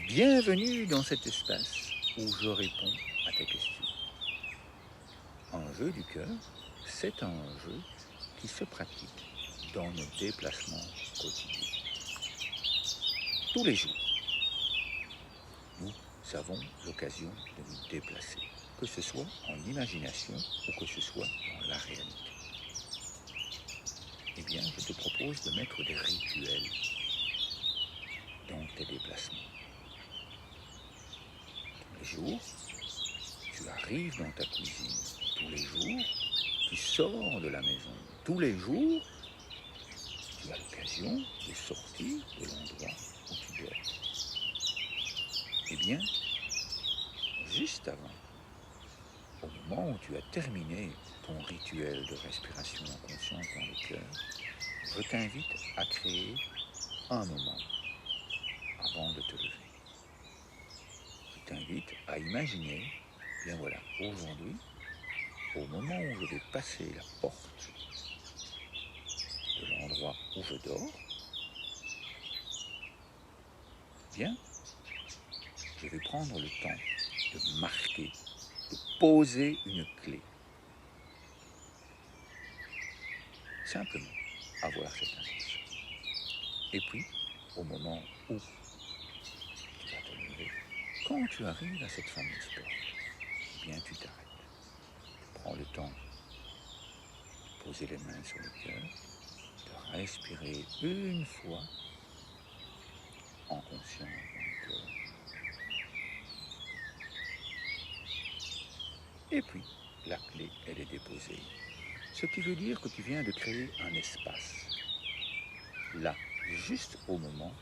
Bienvenue dans cet espace où je réponds à tes questions. Un jeu du cœur, c'est un jeu qui se pratique dans nos déplacements quotidiens. Tous les jours, nous avons l'occasion de nous déplacer, que ce soit en imagination ou que ce soit dans la réalité. Eh bien, je te propose de mettre des rituels dans tes déplacements. Tous les jours, tu arrives dans ta cuisine. Tous les jours, tu sors de la maison. Tous les jours, tu as l'occasion de sortir de l'endroit où tu dors. Eh bien, juste avant, au moment où tu as terminé ton rituel de respiration consciente dans le cœur, je t'invite à créer un moment avant de te lever. Je t'invite à imaginer, bien voilà, aujourd'hui, au moment où je vais passer la porte de l'endroit où je dors, bien, je vais prendre le temps de marquer, de poser une clé. Simplement avoir cette intention. Et puis, au moment où tu vas te lever, quand tu arrives à cette fameuse porte, eh bien tu t'arrêtes. Tu prends le temps de poser les mains sur le cœur, de respirer une fois en conscience dans le cœur. Et puis, la clé, elle est déposée. Ce qui veut dire que tu viens de créer un espace. Là, juste au moment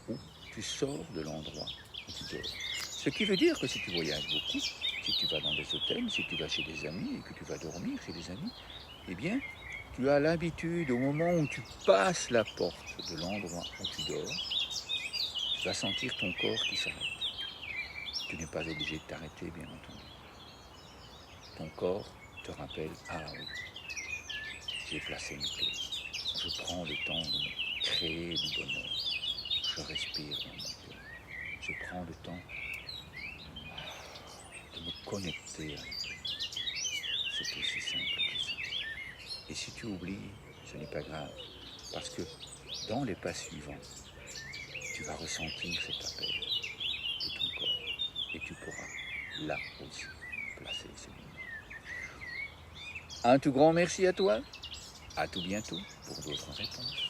où tu sors de l'endroit où tu dors. Ce qui veut dire que si tu voyages beaucoup, si tu vas dans des hôtels, si tu vas chez des amis et que tu vas dormir chez des amis, eh bien, tu as l'habitude, au moment où tu passes la porte de l'endroit où tu dors, tu vas sentir ton corps qui s'arrête. Tu n'es pas obligé de t'arrêter, bien entendu. Ton corps te rappelle, ah oui, j'ai placé une clé. Je prends le temps de me créer du bonheur. Je respire dans mon cœur. Je prends le temps de me connecter à la clé. C'est aussi simple que ça. Et si tu oublies, ce n'est pas grave. Parce que dans les pas suivants, tu vas ressentir cet appel de ton corps. Et tu pourras, là aussi, placer ce moment. Un tout grand merci à toi. À tout bientôt pour d'autres réponses.